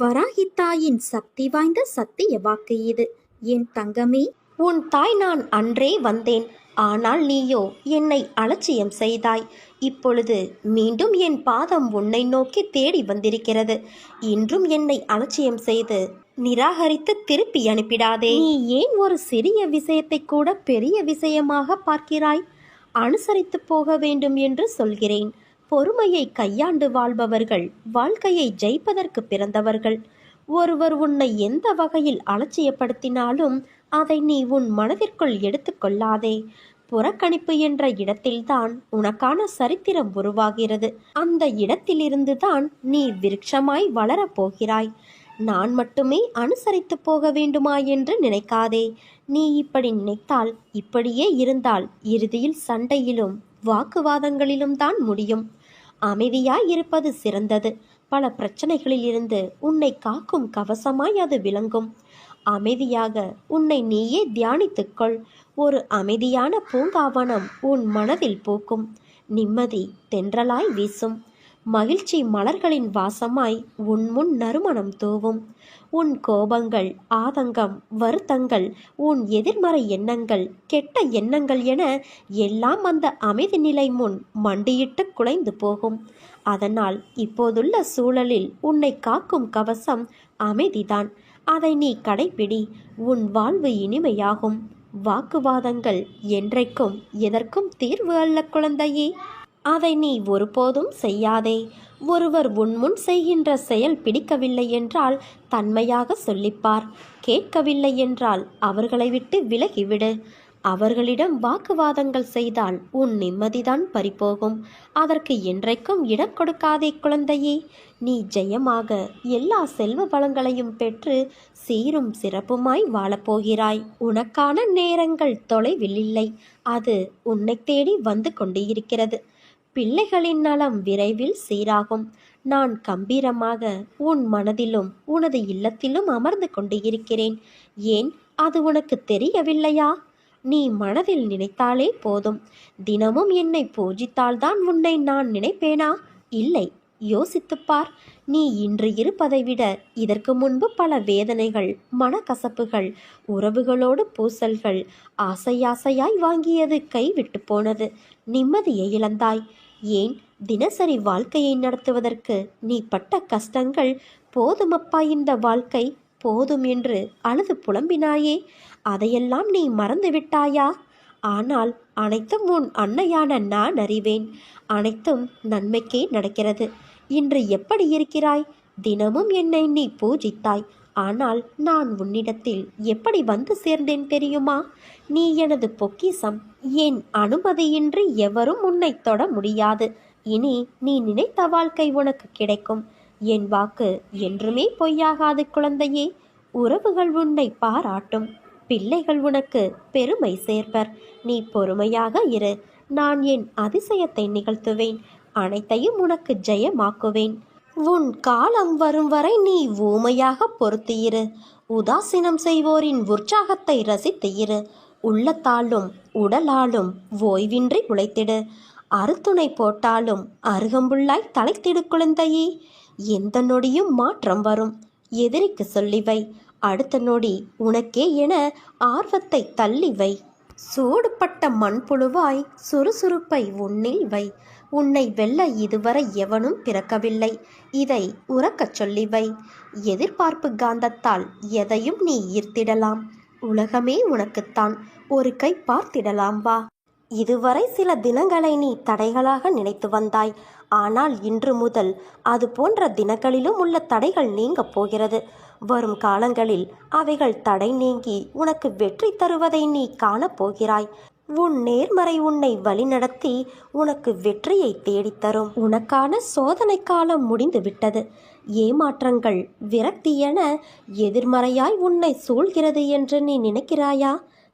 வராகி தாயின் சக்தி வாய்ந்த சத்திய வாக்கு இது. என் தங்கமே, உன் தாய் நான் அன்றே வந்தேன். ஆனால் நீயோ என்னை அலட்சியம் செய்தாய். இப்பொழுது மீண்டும் என் பாதம் உன்னை நோக்கி தேடி வந்திருக்கிறது. இன்றும் என்னை அலட்சியம் செய்து நிராகரித்து திருப்பி அனுப்பிடாதே. நீ ஏன் ஒரு சிறிய விஷயத்தை கூட பெரிய விஷயமாக பார்க்கிறாய்? அனுசரித்து போக வேண்டும் என்று சொல்கிறேன். பொறுமையை கையாண்டு வாழ்பவர்கள் வாழ்க்கையை ஜெயிப்பதற்கு பிறந்தவர்கள். ஒருவர் உன்னை எந்த வகையில் அலட்சியப்படுத்தினாலும் அதை நீ உன் மனதிற்குள் எடுத்துக்கொள்ளாதே. புறக்கணிப்பு என்ற இடத்தில்தான் உனக்கான சரித்திரம் உருவாகிறது. அந்த இடத்திலிருந்துதான் நீ விருட்சமாய் வளரப்போகிறாய். நான் மட்டுமே அனுசரித்து போக வேண்டுமா என்று நினைக்காதே. நீ இப்படி நினைத்தால், இப்படியே இருந்தால் இறுதியில் சண்டையிலும் வாக்குவாதங்களிலும் தான் முடியும். அமைதியாய் இருப்பது சிறந்தது. பல பிரச்சனைகளில் இருந்து உன்னை காக்கும் கவசமாய் அது விளங்கும். அமைதியாக உன்னை நீயே தியானித்துக்கொள். ஒரு அமைதியான பூங்காவனம் உன் மனதில் பூக்கும். நிம்மதி தென்றலாய் வீசும். மகிழ்ச்சி மலர்களின் வாசமாய் உன் முன் நறுமணம் தூவும். உன் கோபங்கள், ஆதங்கம், வருத்தங்கள், உன் எதிர்மறை எண்ணங்கள், கெட்ட எண்ணங்கள் என எல்லாம் அந்த அமைதி நிலை முன் மண்டியிட்டு குலைந்து போகும். அதனால் இப்போதுள்ள சூழலில் உன்னை காக்கும் கவசம் அமைதிதான். அதை நீ கடைப்பிடி. உன் வாழ்வு இனிமையாகும். வாக்குவாதங்கள் என்றைக்கும் எதற்கும் தீர்வு அல்ல குழந்தையே. அதை நீ ஒருபோதும் செய்யாதே. ஒருவர் உன்முன் செய்கின்ற செயல் பிடிக்கவில்லை என்றால் தன்மையாக சொல்லிப்பார். கேட்கவில்லை என்றால் அவர்களை விட்டு விலகிவிடு. அவர்களிடம் வாக்குவாதங்கள் செய்தால் உன் நிம்மதிதான் பறிபோகும். அதற்கு என்றைக்கும் இடம் கொடுக்காதே குழந்தையே. நீ ஜெயமாக எல்லா செல்வ வளங்களையும் பெற்று சீரும் சிறப்புமாய் வாழப்போகிறாய். உனக்கான நேரங்கள் தொலைவில் இல்லை. அது உன்னை தேடி வந்து கொண்டு இருக்கிறது. பிள்ளைகளின் நலம் விரைவில் சீராகும். நான் கம்பீரமாக உன் மனதிலும் உனது இல்லத்திலும் அமர்ந்து கொண்டு இருக்கிறேன். ஏன், அது உனக்கு தெரியவில்லையா? நீ மனதில் நினைத்தாலே போதும். தினமும் என்னை பூஜித்தால்தான் உன்னை நான் நினைப்பேனா? இல்லை, யோசித்துப்பார். நீ இன்று இருப்பதை விட இதற்கு முன்பு பல வேதனைகள், மனக்கசப்புகள், உறவுகளோடு பூசல்கள், ஆசையாசையாய் வாங்கியது கைவிட்டு போனது. நிம்மதியை இழந்தாய். ஏன், தினசரி வாழ்க்கையை நடத்துவதற்கு நீ பட்ட கஷ்டங்கள் போதுமப்பா, இந்த வாழ்க்கை போதும் என்று அழுது புலம்பினாயே, அதையெல்லாம் நீ மறந்து விட்டாயா? ஆனால் அனைத்தும் உன் அன்னையான நான் அறிவேன். அனைத்தும் நன்மைக்கே நடக்கிறது. இன்று எப்படி இருக்கிறாய்? தினமும் என்னை நீ பூஜித்தாய். ஆனால் நான் உன்னிடத்தில் எப்படி வந்து சேர்ந்தேன் தெரியுமா? நீ எனது பொக்கிஷம். என் அனுமதியின்றி எவரும் உன்னை தொட முடியாது. இனி நீ நினைத்த வாழ்க்கை உனக்கு கிடைக்கும். என் வாக்கு என்றுமே பொய்யாகாது குழந்தையே. உறவுகள் உன்னை பாராட்டும். பிள்ளைகள் உனக்கு பெருமை சேர்ப்பர். நீ பொறுமையாக இரு. நான் என் அதிசயத்தை நிகழ்த்துவேன். அனைத்தையும் உனக்கு ஜெயமாக்குவேன். உன் காலம் வரும் வரை நீ ஊமையாக பொறுத்து இரு. உதாசீனம் செய்வோரின் உற்சாகத்தை ரசித்து இரு. உள்ளத்தாலும் உடலாலும் ஓய்வின்றி உழைத்திடு. அறுத்துணை போட்டாலும் அருகம்புல்லாய் தலைத்திடு குழந்தையே. எந்த நொடியும் மாற்றம் வரும். எதிரிக்கு சொல்லிவை. அடுத்த நொடி உனக்கே என ஆர்வத்தை தள்ளிவை. சூடுபட்ட மண்புழுவாய் சுறுசுறுப்பை உன்னில் வை. உன்னை வெல்ல இதுவரை எவனும் பிறக்கவில்லை. இதை உறக்கச் சொல்லிவை. எதிர்பார்ப்பு காந்தத்தால் எதையும் நீ ஈர்த்திடலாம். உலகமே உனக்குத்தான். ஒரு கை பார்த்திடலாம் வா. இதுவரை சில தினங்களை நீ தடைகளாக நினைத்து வந்தாய். ஆனால் இன்று முதல் அது போன்ற தினங்களிலும் உள்ள தடைகள் நீங்கப் போகிறது. வரும் காலங்களில் அவைகள் தடை நீங்கி உனக்கு வெற்றி தருவதை நீ காணப்போகிறாய். உன் நேர்மறை உன்னை வழிநடத்தி உனக்கு வெற்றியை தேடித்தரும். உனக்கான சோதனை காலம் முடிந்துவிட்டது. ஏமாற்றங்கள், விரக்தி என எதிர்மறையாய் உன்னை சூழ்கிறது என்று நீ நினைக்கிறாயா?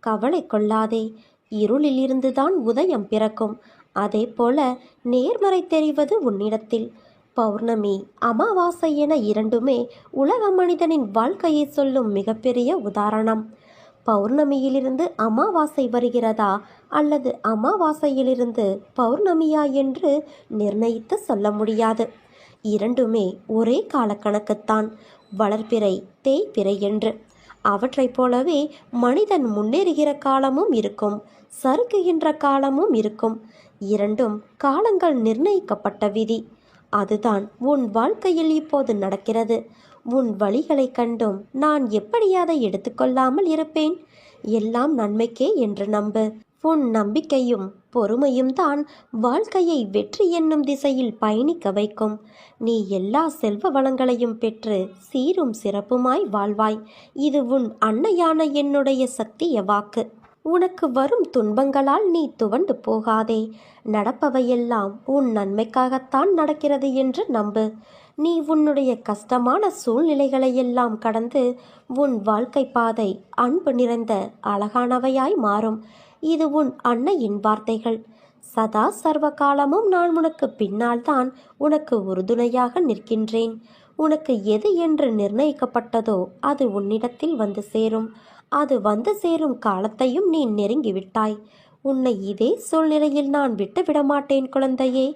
கவலை கொள்ளாதே. இருளில் இருந்துதான் உதயம் பிறக்கும். அதே போல நேர்மறை தெரிவது உன்னிடத்தில். பௌர்ணமி, அமாவாசை என இரண்டுமே உலக மனிதனின் வாழ்க்கையை சொல்லும் மிகப்பெரிய உதாரணம். பௌர்ணமியிலிருந்து அமாவாசை வருகிறதா அல்லது அமாவாசையிலிருந்து பௌர்ணமியா என்று நிர்ணயித்து சொல்ல முடியாது. இரண்டுமே ஒரே காலக்கணக்குத்தான், வளர்பிறை தேய்பிறை என்று. அவற்றைப் போலவே மனிதன் முன்னேறுகிற காலமும் இருக்கும், சறுக்குகின்ற காலமும் இருக்கும். இரண்டும் காலங்கள் நிர்ணயிக்கப்பட்ட விதி. அதுதான் உன் வாழ்க்கையில் இப்போது நடக்கிறது. உன் வழிகளை கண்டும் நான் எப்படி அதை எடுத்துக்கொள்ளாமல் இருப்பேன்? எல்லாம் நன்மைக்கே என்று நம்பு. உன் நம்பிக்கையும் பொறுமையும் தான் வாழ்க்கையை வெற்றி என்னும் திசையில் பயணிக்க வைக்கும். நீ எல்லா செல்வ வளங்களையும் பெற்று சீரும் சிறப்புமாய் வாழ்வாய். இது உன் அன்னையான என்னுடைய சத்திய வாக்கு. உனக்கு வரும் துன்பங்களால் நீ துவண்டு போகாதே. நடப்பவையெல்லாம் உன் நன்மைக்காகத்தான் நடக்கிறது என்று நம்பு. நீ உன்னுடைய கஷ்டமான சூழ்நிலைகளையெல்லாம் கடந்து உன் வாழ்க்கை பாதை அன்பு நிறைந்த அழகானவையாய் மாறும். இது உன் அன்னையின் வார்த்தைகள். சதா சர்வ காலமும் நான் உனக்கு பின்னால் தான் உனக்கு உறுதுணையாக நிற்கின்றேன். உனக்கு எது என்று நிர்ணயிக்கப்பட்டதோ அது உன்னிடத்தில் வந்து சேரும். அது வந்து சேரும் காலத்தையும் நீ நெருங்கிவிட்டாய். உன்னை இதே சூழ்நிலையில் நான் விட்டுவிட மாட்டேன் குழந்தையே.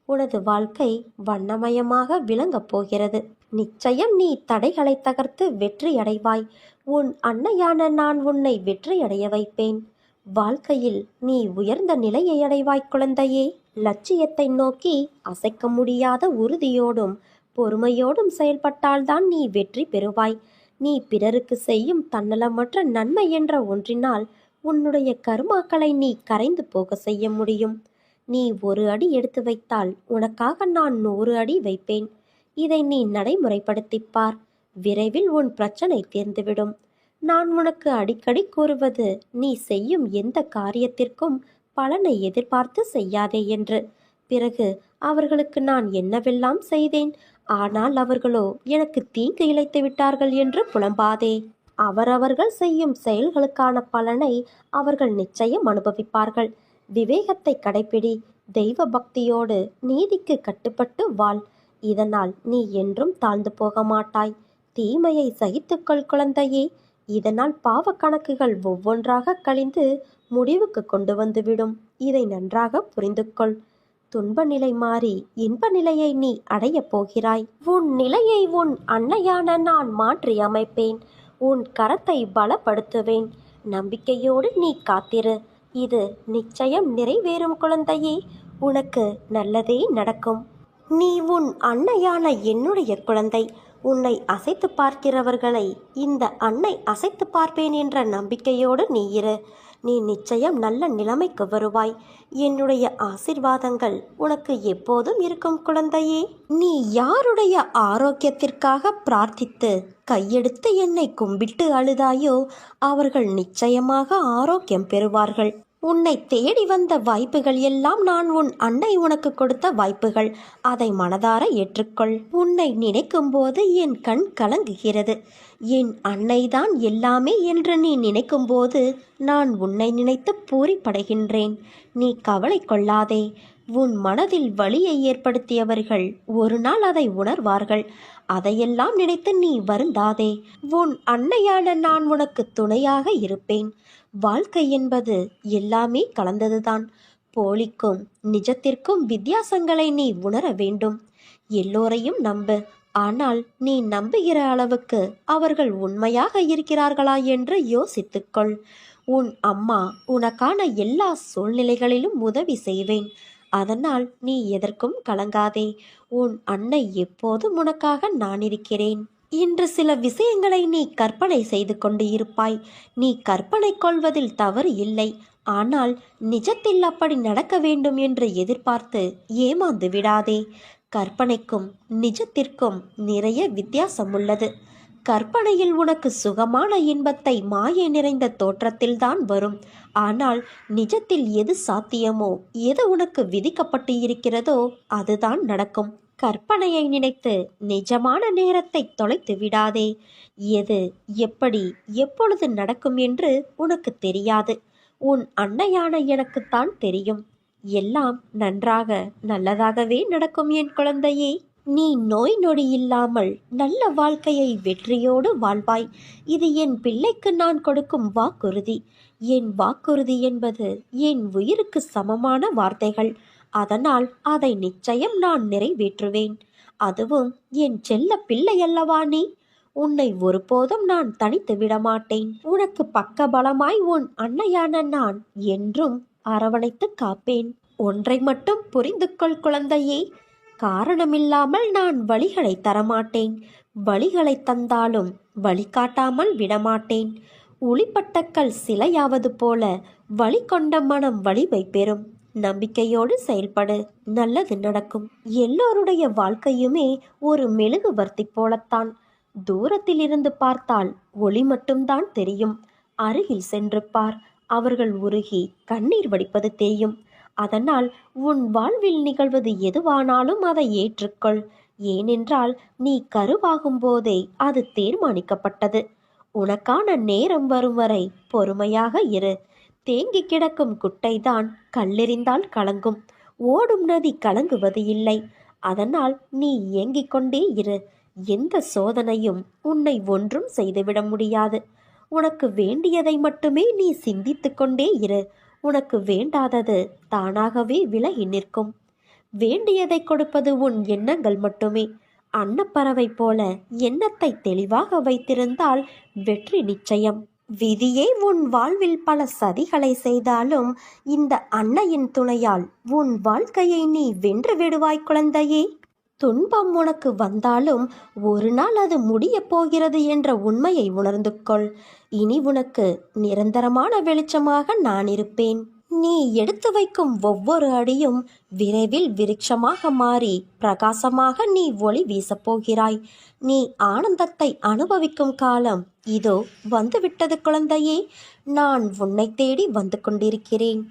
உனது வாழ்க்கை வண்ணமயமாக விளங்கப் போகிறது. நிச்சயம் நீ தடைகளை தகர்த்து வெற்றி அடைவாய். உன் அன்னையான நான் உன்னை வெற்றியடைய வைப்பேன். வாழ்க்கையில் நீ உயர்ந்த நிலையை அடைவாய் குழந்தையே. லட்சியத்தை நோக்கி அசைக்க முடியாத உறுதியோடும் பொறுமையோடும் செயல்பட்டால்தான் நீ வெற்றி பெறுவாய். நீ பிறருக்கு செய்யும் தன்னலமற்ற நன்மை என்ற ஒன்றினால் உன்னுடைய கர்மாக்களை நீ கரைந்து போக செய்ய முடியும். நீ ஒரு அடி எடுத்து வைத்தால் உனக்காக நான் 100 அடி வைப்பேன். இதை நீ நடைமுறைப்படுத்திப்பார். விரைவில் உன் பிரச்சனை தீர்ந்துவிடும். நான் உனக்கு அடிக்கடி கூறுவது, நீ செய்யும் எந்த காரியத்திற்கும் பலனை எதிர்பார்த்து செய்யாதே என்று. பிறகு அவர்களுக்கு நான் என்னவெல்லாம் செய்தேன், ஆனால் அவர்களோ எனக்கு தீங்கு இழைத்து விட்டார்கள் என்று புலம்பாதே. அவரவர்கள் செய்யும் செயல்களுக்கான பலனை அவர்கள் நிச்சயம் அனுபவிப்பார்கள். விவேகத்தை கடைப்பிடி. தெய்வ பக்தியோடு நீதிக்கு கட்டுப்பட்டு வாழ். இதனால் நீ என்றும் தாழ்ந்து போக மாட்டாய். தீமையை சகித்துக்கொள் குழந்தையே. இதனால் பாவ கணக்குகள் ஒவ்வொன்றாக கழிந்து முடிவுக்கு கொண்டு வந்துவிடும். இதை நன்றாக புரிந்து கொள். துன்ப நிலை மாறி இன்ப நிலையை நீ அடையப் போகிறாய். உன் நிலையை உன் அன்னையான நான் மாற்றி அமைப்பேன். உன் கரத்தை பலப்படுத்துவேன். நம்பிக்கையோடு நீ காத்திரு. இது நிச்சயம் நிறைவேறும் குழந்தையே. உனக்கு நல்லதே நடக்கும். நீ உன் அன்னையான என்னுடைய குழந்தை. உன்னை அசைத்து பார்க்கிறவர்களை இந்த அன்னை அசைத்து பார்ப்பேன் என்ற நம்பிக்கையோடு நீ இரு. நீ நிச்சயம் நல்ல நிலைமைக்கு வருவாய். என்னுடைய ஆசிர்வாதங்கள் உனக்கு எப்போதும் இருக்கும் குழந்தையே. நீ யாருடைய ஆரோக்கியத்திற்காக பிரார்த்தித்து கையெடுத்து என்னை கும்பிட்டு அழுதாயோ அவர்கள் நிச்சயமாக ஆரோக்கியம் பெறுவார்கள். உன்னை தேடி வந்த வாய்ப்புகள் எல்லாம் நான் உன் அன்னை உனக்கு கொடுத்த வாய்ப்புகள். அதை மனதார ஏற்றுக்கொள். உன்னை நினைக்கும் போது என் கண் கலங்குகிறது. என் அன்னைதான் எல்லாமே என்று நீ நினைக்கும் போது நான் உன்னை நினைத்து பூரிப்படைகின்றேன். நீ கவலை கொள்ளாதே. உன் மனதில் வலியை ஏற்படுத்தியவர்கள் ஒரு நாள் அதை உணர்வார்கள். அதையெல்லாம் நினைத்து நீ வருந்தாதே. உன் அன்னையான நான் உனக்கு துணையாக இருப்பேன். வாழ்க்கை என்பது எல்லாமே கலந்ததுதான். போலிக்கும் நிஜத்திற்கும் வித்தியாசங்களை நீ உணர வேண்டும். எல்லோரையும் நம்பு. ஆனால் நீ நம்புகிற அளவுக்கு அவர்கள் உண்மையாக இருக்கிறார்களா என்று யோசித்துக்கொள். உன் அம்மா உனக்கான எல்லா சூழ்நிலைகளிலும் உதவி செய்வேன். அதனால் நீ எதற்கும் கலங்காதே. உன் அன்னை எப்போதும் உனக்காக நான் இருக்கிறேன். இன்று சில விஷயங்களை நீ கற்பனை செய்து கொண்டு இருப்பாய். நீ கற்பனை கொள்வதில் தவறு இல்லை. ஆனால் நிஜத்தில் அப்படி நடக்க வேண்டும் என்று எதிர்பார்த்து ஏமாந்து விடாதே. கற்பனைக்கும் நிஜத்திற்கும் நிறைய வித்தியாசம் உள்ளது. கற்பனையில் உனக்கு சுகமான இன்பத்தை மாயை நிறைந்த தோற்றத்தில்தான் வரும். ஆனால் நிஜத்தில் எது சாத்தியமோ, எது உனக்கு விதிக்கப்பட்டு இருக்கிறதோ அதுதான் நடக்கும். கற்பனையை நினைத்து நிஜமான நேரத்தை தொலைத்து விடாதே. எது எப்படி எப்பொழுது நடக்கும் என்று உனக்கு தெரியாது. உன் அன்னையான எனக்குத்தான் தெரியும். எல்லாம் நன்றாக நல்லதாகவே நடக்கும் என் குழந்தையே. நீ நோய் நொடி இல்லாமல் நல்ல வாழ்க்கையை வெற்றியோடு வாழ்வாய். இது என் பிள்ளைக்கு நான் கொடுக்கும் வாக்குறுதி. என் வாக்குறுதி என்பது என் உயிருக்கு சமமான வார்த்தைகள். அதனால் அதை நிச்சயம் நான் நிறைவேற்றுவேன். அதுவும் என் செல்ல பிள்ளை அல்லவா நீ. உன்னை ஒருபோதும் நான் தனித்து விடமாட்டேன். உனக்கு பக்கபலமாய் உன் அன்னையான நான் என்றும் அரவணைத்து காப்பேன். ஒன்றை மட்டும் புரிந்து கொள் குழந்தையே, காரணமில்லாமல் நான் வழிகளை தரமாட்டேன். வழிகளை தந்தாலும் வழிகாட்டாமல் விடமாட்டேன். உளிப்பட்ட கல் சிலையாவது போல வழி கொண்ட மனம் வலிமை பெறும். நம்பிக்கையோடு செயல்படு, நல்லது நடக்கும். எல்லோருடைய வாழ்க்கையுமே ஒரு மெழுகுவர்த்தி போலத்தான். தூரத்தில் இருந்து பார்த்தால் ஒளி மட்டும்தான் தெரியும். அருகில் சென்று பார், அவர்கள் உருகி கண்ணீர் வடிப்பது தெரியும். அதனால் உன் வாழ்வில் நிகழ்வது எதுவானாலும் அதை ஏற்றுக்கொள். ஏனென்றால் நீ கருவாகும் போதே அது தீர்மானிக்கப்பட்டது. உனக்கான நேரம் வரும் வரை பொறுமையாக இரு. தேங்கி கிடக்கும் குட்டைதான் கல்லெறிந்தால் கலங்கும். ஓடும் நதி கலங்குவது இல்லை. அதனால் நீ ஏங்கிக் கொண்டே இரு. எந்த சோதனையும் உன்னை ஒன்றும் செய்துவிட முடியாது. உனக்கு வேண்டியதை மட்டுமே நீ சிந்தித்து கொண்டே இரு. உனக்கு வேண்டாதது தானாகவே விலகி நிற்கும். வேண்டியதை கொடுப்பது உன் எண்ணங்கள் மட்டுமே. அன்னப்பறவை போல எண்ணத்தை தெளிவாக வைத்திருந்தால் வெற்றி நிச்சயம். விதியே உன் வாழ்வில் பல சதிகளை செய்தாலும் இந்த அன்னையின் துணையால் உன் வாழ்க்கையை நீ வென்று விடுவாய் குழந்தையே. துன்பம் உனக்கு வந்தாலும் ஒரு நாள் அது முடியப் போகிறது என்ற உண்மையை உணர்ந்து கொள். இனி உனக்கு நிரந்தரமான வெளிச்சமாக நான் இருப்பேன். நீ எடுத்து வைக்கும் ஒவ்வொரு அடியும் விரைவில் விருட்சமாக மாறி பிரகாசமாக நீ ஒளி வீசப் போகிறாய். நீ ஆனந்தத்தை அனுபவிக்கும் காலம் இதோ வந்துவிட்டது குழந்தையே. நான் உன்னை தேடி வந்து கொண்டிருக்கிறேன்.